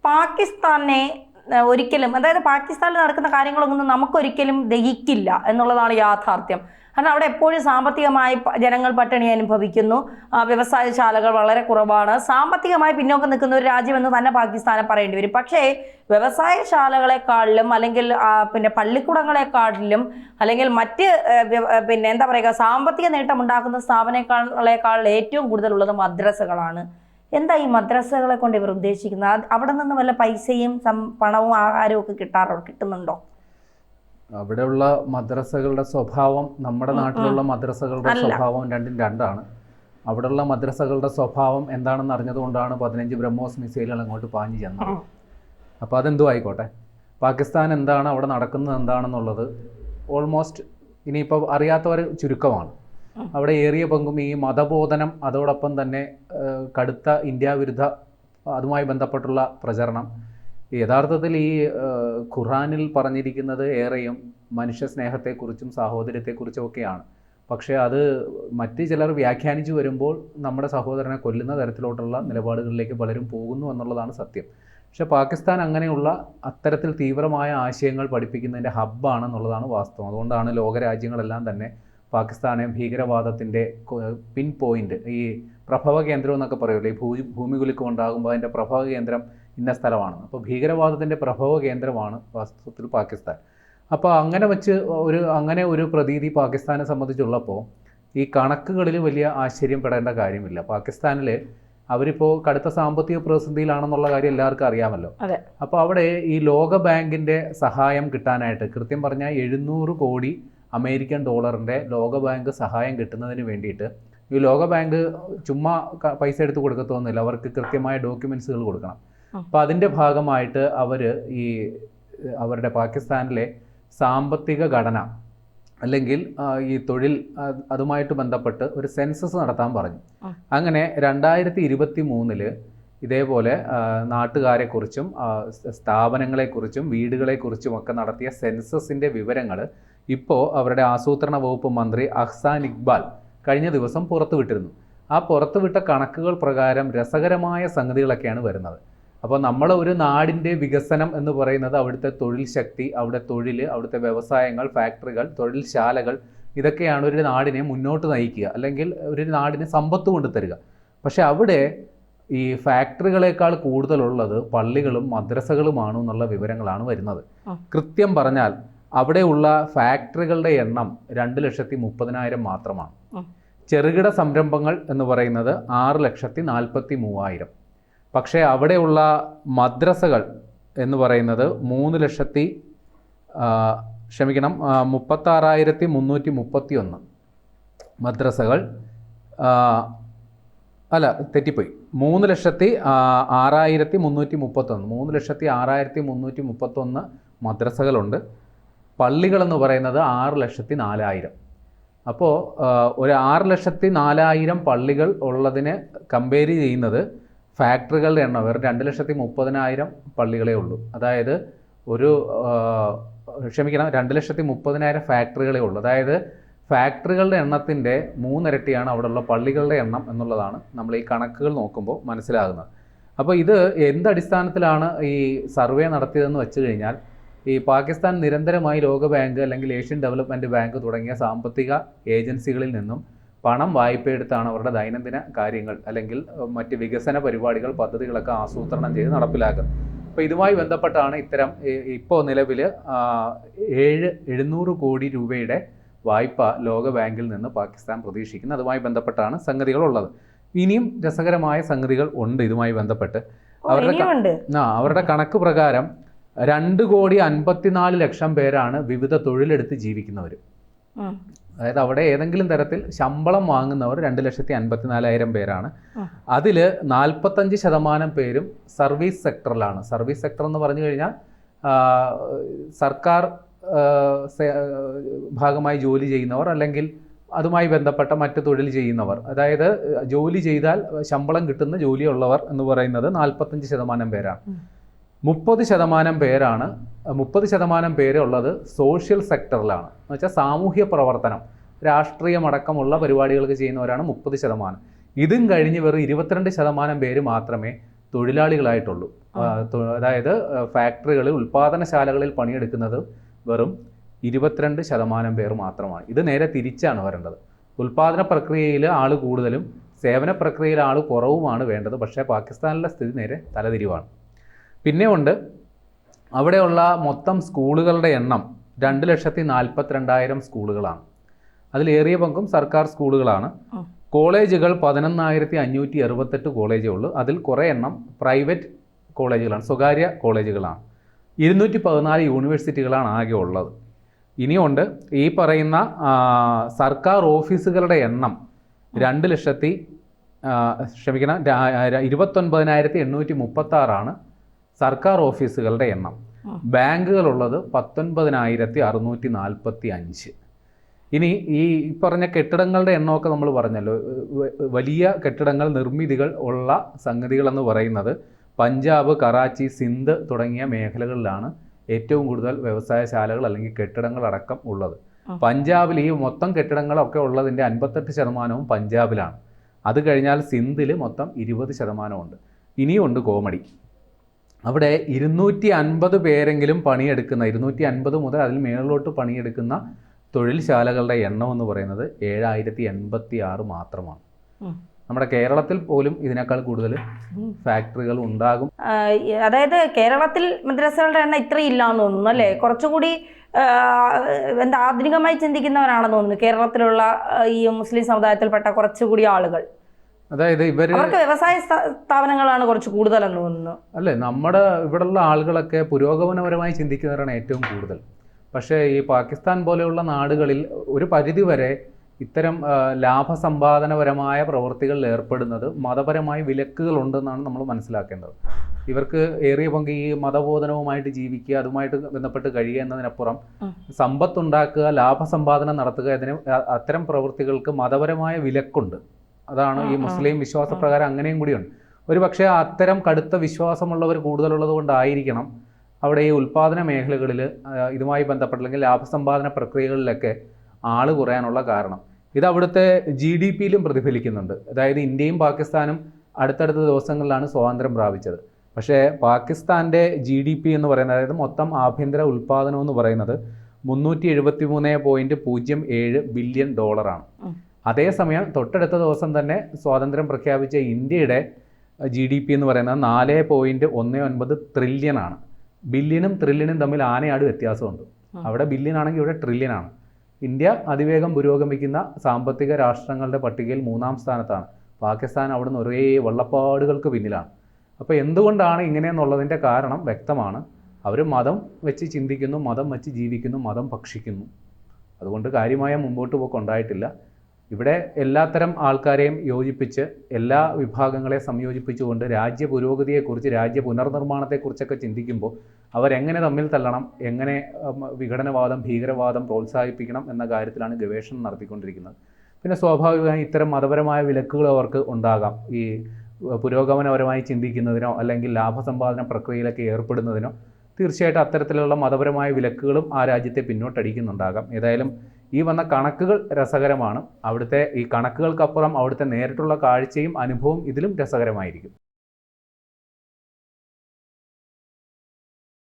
പാകിസ്ഥാനെ ഒരിക്കലും, അതായത് പാകിസ്ഥാനിൽ നടക്കുന്ന കാര്യങ്ങളൊന്നും നമുക്കൊരിക്കലും ദഹിക്കില്ല എന്നുള്ളതാണ് യാഥാർത്ഥ്യം. കാരണം അവിടെ എപ്പോഴും സാമ്പത്തികമായി ജനങ്ങൾ പട്ടിണി അനുഭവിക്കുന്നു, വ്യവസായശാലകൾ വളരെ കുറവാണ്, സാമ്പത്തികമായി പിന്നോക്കം നിൽക്കുന്ന ഒരു രാജ്യമെന്ന് തന്നെ പാകിസ്ഥാനെ പറയേണ്ടി വരും. പക്ഷേ വ്യവസായശാലകളെക്കാളിലും അല്ലെങ്കിൽ പിന്നെ പള്ളിക്കൂടങ്ങളെക്കാളിലും അല്ലെങ്കിൽ മറ്റ് പിന്നെ എന്താ പറയുക സാമ്പത്തിക നേട്ടം ഉണ്ടാക്കുന്ന സ്ഥാപനങ്ങളെക്കാൾ ഏറ്റവും കൂടുതലുള്ളത് മദ്രസകളാണ്. എന്താ ഈ മദ്രസകളെ കൊണ്ട് ഇവർ ഉദ്ദേശിക്കുന്നത്? അവിടെ നിന്ന് വല്ല പൈസയും പണവും ആഹാരവും ഒക്കെ കിട്ടുന്നുണ്ടോ? അവിടെയുള്ള മദ്രസകളുടെ സ്വഭാവം നമ്മുടെ നാട്ടിലുള്ള മദ്രസകളുടെ സ്വഭാവം രണ്ടും രണ്ടാണ്. അവിടെയുള്ള മദ്രസകളുടെ സ്വഭാവം എന്താണെന്ന് അറിഞ്ഞതുകൊണ്ടാണ് 15 ബ്രഹ്മോസ് മിസൈലുകൾ അങ്ങോട്ട് പാഞ്ഞു ചെന്നത്. അപ്പോൾ അതെന്തോ ആയിക്കോട്ടെ, പാകിസ്ഥാൻ എന്താണ് അവിടെ നടക്കുന്നത് എന്താണെന്നുള്ളത് ഓൾമോസ്റ്റ് ഇനിയിപ്പോൾ അറിയാത്തവർ ചുരുക്കമാണ്. അവിടെ ഏറിയ പങ്കും ഈ മതബോധനം, അതോടൊപ്പം തന്നെ കടുത്ത ഇന്ത്യ വിരുദ്ധ അതുമായി ബന്ധപ്പെട്ടുള്ള പ്രചരണം. യഥാർത്ഥത്തിൽ ഈ ഖുർആനിൽ പറഞ്ഞിരിക്കുന്നത് ഏറെയും മനുഷ്യ സ്നേഹത്തെക്കുറിച്ചും സാഹോദര്യത്തെക്കുറിച്ചും ഒക്കെയാണ്. പക്ഷേ അത് മറ്റ് ചിലർ വ്യാഖ്യാനിച്ചു വരുമ്പോൾ നമ്മുടെ സഹോദരനെ കൊല്ലുന്ന തരത്തിലോട്ടുള്ള നിലപാടുകളിലേക്ക് പലരും പോകുന്നു എന്നുള്ളതാണ് സത്യം. പക്ഷേ പാകിസ്ഥാൻ അങ്ങനെയുള്ള അത്തരത്തിൽ തീവ്രമായ ആശയങ്ങൾ പഠിപ്പിക്കുന്നതിൻ്റെ ഹബ്ബാണെന്നുള്ളതാണ് വാസ്തവം. അതുകൊണ്ടാണ് ലോകരാജ്യങ്ങളെല്ലാം തന്നെ പാകിസ്ഥാനെ ഭീകരവാദത്തിൻ്റെ പിൻ പോയിന്റ്, ഈ പ്രഭവ കേന്ദ്രം എന്നൊക്കെ പറയുമല്ലോ, ഈ ഭൂമികുലുക്കം ഉണ്ടാകുമ്പോൾ അതിൻ്റെ പ്രഭവ കേന്ദ്രം ഇന്ന സ്ഥലമാണ്. അപ്പോൾ ഭീകരവാദത്തിൻ്റെ പ്രഭവ കേന്ദ്രമാണ് വാസ്തവത്തിൽ പാകിസ്ഥാൻ. അപ്പോൾ അങ്ങനെ ഒരു പ്രതീതി പാകിസ്ഥാനെ സംബന്ധിച്ചുള്ളപ്പോൾ ഈ കണക്കുകളിൽ വലിയ ആശ്ചര്യപ്പെടേണ്ട കാര്യമില്ല. പാകിസ്ഥാനിൽ അവരിപ്പോൾ കടുത്ത സാമ്പത്തിക പ്രതിസന്ധിയിലാണെന്നുള്ള കാര്യം എല്ലാവർക്കും അറിയാമല്ലോ. അപ്പോൾ അവിടെ ഈ ലോക ബാങ്കിൻ്റെ സഹായം കിട്ടാനായിട്ട്, കൃത്യം പറഞ്ഞാൽ 700 കോടി അമേരിക്കൻ ഡോളറിൻ്റെ ലോകബാങ്ക് സഹായം കിട്ടുന്നതിന് വേണ്ടിയിട്ട്, ഈ ലോകബാങ്ക് ചുമ്മാ പൈസ എടുത്ത് കൊടുക്കത്തൊന്നുമില്ല, അവർക്ക് കൃത്യമായ ഡോക്യുമെൻസുകൾ കൊടുക്കണം. അപ്പോൾ അതിൻ്റെ ഭാഗമായിട്ട് അവരുടെ പാകിസ്ഥാനിലെ സാമ്പത്തിക ഘടന അല്ലെങ്കിൽ ഈ തൊഴിൽ അതുമായിട്ട് ബന്ധപ്പെട്ട് ഒരു സെൻസസ് നടത്താൻ പറഞ്ഞു. അങ്ങനെ 2023 ഇതേപോലെ നാട്ടുകാരെക്കുറിച്ചും സ്ഥാപനങ്ങളെക്കുറിച്ചും വീടുകളെക്കുറിച്ചും ഒക്കെ നടത്തിയ സെൻസസിൻ്റെ വിവരങ്ങൾ ഇപ്പോൾ അവരുടെ ആസൂത്രണ വകുപ്പ് മന്ത്രി അഹ്സാൻ ഇക്ബാൽ കഴിഞ്ഞ ദിവസം പുറത്തുവിട്ടിരുന്നു. ആ പുറത്തുവിട്ട കണക്കുകൾ പ്രകാരം രസകരമായ സംഗതികളൊക്കെയാണ് വരുന്നത്. അപ്പോൾ നമ്മൾ ഒരു നാടിൻ്റെ വികസനം എന്ന് പറയുന്നത് അവിടുത്തെ തൊഴിൽ ശക്തി, അവിടെ തൊഴിൽ, അവിടുത്തെ വ്യവസായങ്ങൾ, ഫാക്ടറികൾ, തൊഴിൽശാലകൾ, ഇതൊക്കെയാണ് ഒരു നാടിനെ മുന്നോട്ട് നയിക്കുക, അല്ലെങ്കിൽ ഒരു നാടിന് സമ്പത്ത് കൊണ്ടുതരിക. പക്ഷെ അവിടെ ഈ ഫാക്ടറികളെക്കാൾ കൂടുതലുള്ളത് പള്ളികളും മദ്രസകളുമാണ് എന്നുള്ള വിവരങ്ങളാണ് വരുന്നത്. കൃത്യം പറഞ്ഞാൽ അവിടെയുള്ള ഫാക്ടറികളുടെ എണ്ണം 2,30,000 മാത്രമാണ്. ചെറുകിട സംരംഭങ്ങൾ എന്ന് പറയുന്നത് 6,43,000. പക്ഷേ അവിടെയുള്ള മദ്രസകൾ എന്ന് പറയുന്നത് 36,331 മദ്രസകൾ. അല്ല, തെറ്റിപ്പോയി, 3,06,331 3,06,331 മദ്രസകളുണ്ട്. പള്ളികളെന്ന് പറയുന്നത് 6,04,000. അപ്പോൾ ഒരു 6,04,000 പള്ളികൾ ഉള്ളതിനെ കമ്പയർ ചെയ്യുന്നത് ഫാക്ടറികളുടെ എണ്ണം വെറും 2,30,000 പള്ളികളേ ഉള്ളൂ. അതായത് 2,30,000 ഫാക്ടറികളേ ഉള്ളൂ. അതായത് ഫാക്ടറികളുടെ എണ്ണത്തിൻ്റെ 3 ഇരട്ടിയാണ് അവിടെയുള്ള പള്ളികളുടെ എണ്ണം എന്നുള്ളതാണ് നമ്മൾ ഈ കണക്കുകൾ നോക്കുമ്പോൾ മനസ്സിലാകുന്നത്. അപ്പോൾ ഇത് എന്തടിസ്ഥാനത്തിലാണ് ഈ സർവേ നടത്തിയതെന്ന് വെച്ച് കഴിഞ്ഞാൽ, ഈ പാകിസ്ഥാൻ നിരന്തരമായി ലോകബാങ്ക് അല്ലെങ്കിൽ ഏഷ്യൻ ഡെവലപ്മെൻറ്റ് ബാങ്ക് തുടങ്ങിയ സാമ്പത്തിക ഏജൻസികളിൽ നിന്നും പണം വായ്പയെടുത്താണ് അവരുടെ ദൈനംദിന കാര്യങ്ങൾ അല്ലെങ്കിൽ മറ്റ് വികസന പരിപാടികൾ, പദ്ധതികളൊക്കെ ആസൂത്രണം ചെയ്ത് നടപ്പിലാക്കുന്നത്. അപ്പോൾ ഇതുമായി ബന്ധപ്പെട്ടാണ് ഇത്തരം ഇപ്പോൾ നിലവിൽ 700 കോടി രൂപയുടെ വായ്പ ലോകബാങ്കിൽ നിന്ന് പാകിസ്ഥാൻ പ്രതീക്ഷിക്കുന്നത്. അതുമായി ബന്ധപ്പെട്ടാണ് സംഗതികളുള്ളത്. ഇനിയും രസകരമായ സംഗതികൾ ഉണ്ട് ഇതുമായി ബന്ധപ്പെട്ട്. അവരുടെ കണക്ക് പ്രകാരം 2,54,00,000 പേരാണ് വിവിധ തൊഴിലെടുത്ത് ജീവിക്കുന്നവർ. അതായത് അവിടെ ഏതെങ്കിലും തരത്തിൽ ശമ്പളം വാങ്ങുന്നവർ 2,54,000 പേരാണ്. അതിൽ 45% പേരും സർവീസ് സെക്ടറിലാണ്. സർവീസ് സെക്ടർ എന്ന് പറഞ്ഞു കഴിഞ്ഞാൽ സർക്കാർ ഭാഗമായി ജോലി ചെയ്യുന്നവർ അല്ലെങ്കിൽ അതുമായി ബന്ധപ്പെട്ട മറ്റ് തൊഴിൽ ചെയ്യുന്നവർ, അതായത് ജോലി ചെയ്താൽ ശമ്പളം കിട്ടുന്ന ജോലിയുള്ളവർ എന്ന് പറയുന്നത് 45% പേരാണ്. 30% പേര് ഉള്ളത് സോഷ്യൽ സെക്ടറിലാണ്. എന്ന് വെച്ചാൽ സാമൂഹ്യ പ്രവർത്തനം, രാഷ്ട്രീയമടക്കമുള്ള പരിപാടികൾക്ക് ചെയ്യുന്നവരാണ് 30%. ഇതും കഴിഞ്ഞ് വെറും 22% പേര് മാത്രമേ തൊഴിലാളികളായിട്ടുള്ളൂ. അതായത് ഫാക്ടറികളിൽ, ഉൽപ്പാദനശാലകളിൽ പണിയെടുക്കുന്നത് വെറും 22% പേർ മാത്രമാണ്. ഇത് നേരെ തിരിച്ചാണ് വരേണ്ടത്. ഉൽപ്പാദന പ്രക്രിയയിൽ ആൾ കൂടുതലും സേവന പ്രക്രിയയിൽ ആൾ കുറവുമാണ് വേണ്ടത്. പക്ഷേ പാകിസ്ഥാനിലെ സ്ഥിതി നേരെ തലതിരിവാണ്. പിന്നെ ഉണ്ട്, അവിടെയുള്ള മൊത്തം സ്കൂളുകളുടെ എണ്ണം 2,42,000 സ്കൂളുകളാണ്. അതിലേറിയ പങ്കും സർക്കാർ സ്കൂളുകളാണ്. കോളേജുകൾ 11,568 കോളേജേ ഉള്ളൂ. അതിൽ കുറേ എണ്ണം പ്രൈവറ്റ് കോളേജുകളാണ്, സ്വകാര്യ കോളേജുകളാണ്. 214 യൂണിവേഴ്സിറ്റികളാണ് ആകെ ഉള്ളത്. ഇനിയുണ്ട്, ഈ പറയുന്ന സർക്കാർ ഓഫീസുകളുടെ എണ്ണം 29,836 സർക്കാർ ഓഫീസുകളുടെ എണ്ണം. ബാങ്കുകളുള്ളത് 19,645. ഇനി ഈ പറഞ്ഞ കെട്ടിടങ്ങളുടെ എണ്ണമൊക്കെ നമ്മൾ പറഞ്ഞല്ലോ. വലിയ കെട്ടിടങ്ങൾ, നിർമ്മിതികൾ ഉള്ള സംഗതികളെന്ന് പറയുന്നത് പഞ്ചാബ്, കറാച്ചി, സിന്ധ് തുടങ്ങിയ മേഖലകളിലാണ് ഏറ്റവും കൂടുതൽ വ്യവസായശാലകൾ അല്ലെങ്കിൽ കെട്ടിടങ്ങളടക്കം ഉള്ളത്. പഞ്ചാബിൽ ഈ മൊത്തം കെട്ടിടങ്ങളൊക്കെ ഉള്ളതിൻ്റെ 58% പഞ്ചാബിലാണ്. അത് കഴിഞ്ഞാൽ സിന്ധിൽ മൊത്തം 20% ഉണ്ട്. ഇനിയുണ്ട് കോമഡി. അവിടെ 250 പേരെങ്കിലും പണിയെടുക്കുന്ന, 250 മുതൽ അതിൽ മേളിലോട്ട് പണിയെടുക്കുന്ന തൊഴിൽശാലകളുടെ എണ്ണം എന്ന് പറയുന്നത് 7,086 മാത്രമാണ്. നമ്മുടെ കേരളത്തിൽ പോലും ഇതിനേക്കാൾ കൂടുതൽ ഫാക്ടറികൾ ഉണ്ടാകും. അതായത് കേരളത്തിൽ മദ്രസകളുടെ എണ്ണം ഇത്രയില്ല എന്ന് തോന്നുന്നു അല്ലേ? കുറച്ചുകൂടി എന്താ ആധുനികമായി ചിന്തിക്കുന്നവരാണെന്ന് തോന്നുന്നു കേരളത്തിലുള്ള ഈ മുസ്ലിം സമുദായത്തിൽപ്പെട്ട കുറച്ചുകൂടി ആളുകൾ. അതായത് അവർക്ക് വ്യവസായ സ്ഥാപനങ്ങളാണ് കുറച്ച് കൂടുതലെന്ന് തോന്നുന്നു. അല്ലേ, നമ്മുടെ ഇവിടെയുള്ള ആളുകളൊക്കെ പുരോഗമനപരമായി ചിന്തിക്കുന്നവരാണ് ഏറ്റവും കൂടുതൽ. പക്ഷേ ഈ പാകിസ്ഥാൻ പോലെയുള്ള നാടുകളിൽ ഒരു പരിധിവരെ ഇത്തരം ലാഭസമ്പാദനപരമായ പ്രവൃത്തികളിൽ ഏർപ്പെടുന്നത് മതപരമായ വിലക്കുകളുണ്ടെന്നാണ് നമ്മൾ മനസ്സിലാക്കേണ്ടത്. ഇവർക്ക് ഏറിയ പങ്ക് ഈ മതബോധനവുമായിട്ട് ജീവിക്കുക, അതുമായിട്ട് ബന്ധപ്പെട്ട് കഴിയുക എന്നതിനപ്പുറം സമ്പത്തുണ്ടാക്കുക, ലാഭസമ്പാദനം നടത്തുക, അത്തരം പ്രവൃത്തികൾക്ക് മതപരമായ വിലക്കുണ്ട്. അതാണ് ഈ മുസ്ലിം വിശ്വാസപ്രകാരം അങ്ങനെയും കൂടിയുണ്ട്. ഒരു പക്ഷേ അത്തരം കടുത്ത വിശ്വാസമുള്ളവർ കൂടുതലുള്ളത് കൊണ്ടായിരിക്കണം അവിടെ ഈ ഉൽപ്പാദന മേഖലകളിൽ ഇതുമായി ബന്ധപ്പെട്ട അല്ലെങ്കിൽ ലാഭസമ്പാദന പ്രക്രിയകളിലൊക്കെ ആൾ കുറയാനുള്ള കാരണം. ഇത് അവിടുത്തെ GDP-യിലും പ്രതിഫലിക്കുന്നുണ്ട്. അതായത് ഇന്ത്യയും പാകിസ്ഥാനും അടുത്തടുത്ത ദിവസങ്ങളിലാണ് സ്വാതന്ത്ര്യം പ്രാപിച്ചത്. പക്ഷേ പാകിസ്ഥാൻ്റെ GDP എന്ന് പറയുന്നത്, അതായത് മൊത്തം ആഭ്യന്തര ഉൽപ്പാദനം എന്ന് പറയുന്നത് $373.07 ബില്യൺ. അതേസമയം തൊട്ടടുത്ത ദിവസം തന്നെ സ്വാതന്ത്ര്യം പ്രഖ്യാപിച്ച ഇന്ത്യയുടെ GDP എന്ന് പറയുന്നത് 4.19 ട്രില്യനാണ്. ബില്യനും ട്രില്യനും തമ്മിൽ ആനയാട് വ്യത്യാസമുണ്ട്. അവിടെ ബില്യൻ ആണെങ്കിൽ ഇവിടെ ട്രില്യനാണ്. ഇന്ത്യ അതിവേഗം പുരോഗമിക്കുന്ന സാമ്പത്തിക രാഷ്ട്രങ്ങളുടെ പട്ടികയിൽ 3-ാം സ്ഥാനത്താണ്. പാകിസ്ഥാൻ അവിടുന്ന് ഒരേ വെള്ളപ്പാടുകൾക്ക് പിന്നിലാണ്. അപ്പോൾ എന്തുകൊണ്ടാണ് ഇങ്ങനെയെന്നുള്ളതിൻ്റെ കാരണം വ്യക്തമാണ്. അവർ മതം വെച്ച് ചിന്തിക്കുന്നു, മതം വെച്ച് ജീവിക്കുന്നു, മതം ഭക്ഷിക്കുന്നു. അതുകൊണ്ട് കാര്യമായ മുമ്പോട്ട് പോക്ക് ഉണ്ടായിട്ടില്ല. ഇവിടെ എല്ലാത്തരം ആൾക്കാരെയും യോജിപ്പിച്ച്, എല്ലാ വിഭാഗങ്ങളെ സംയോജിപ്പിച്ചുകൊണ്ട് രാജ്യ പുരോഗതിയെക്കുറിച്ച്, രാജ്യ പുനർനിർമ്മാണത്തെക്കുറിച്ചൊക്കെ ചിന്തിക്കുമ്പോൾ അവരെങ്ങനെ തമ്മിൽ തല്ലണം, എങ്ങനെ വിഘടനവാദം, ഭീകരവാദം പ്രോത്സാഹിപ്പിക്കണം എന്ന കാര്യത്തിലാണ് ഗവേഷണം നടത്തിക്കൊണ്ടിരിക്കുന്നത്. പിന്നെ സ്വാഭാവികമായി ഇത്തരം മതപരമായ വിലക്കുകൾ അവർക്ക് ഉണ്ടാകാം. ഈ പുരോഗമനപരമായി ചിന്തിക്കുന്നതിനോ അല്ലെങ്കിൽ ലാഭസമ്പാദന പ്രക്രിയയിലൊക്കെ ഏർപ്പെടുന്നതിനോ തീർച്ചയായിട്ടും അത്തരത്തിലുള്ള മതപരമായ വിലക്കുകളും ആ രാജ്യത്തെ പിന്നോട്ടടിക്കുന്നുണ്ടാകാം. ഏതായാലും ഈ വന്ന കണക്കുകൾ രസകരമാണ്. അവിടുത്തെ ഈ കണക്കുകൾക്കപ്പുറം അവിടുത്തെ നേരിട്ടുള്ള കാഴ്ചയും അനുഭവം ഇതിലും രസകരമായിരിക്കും.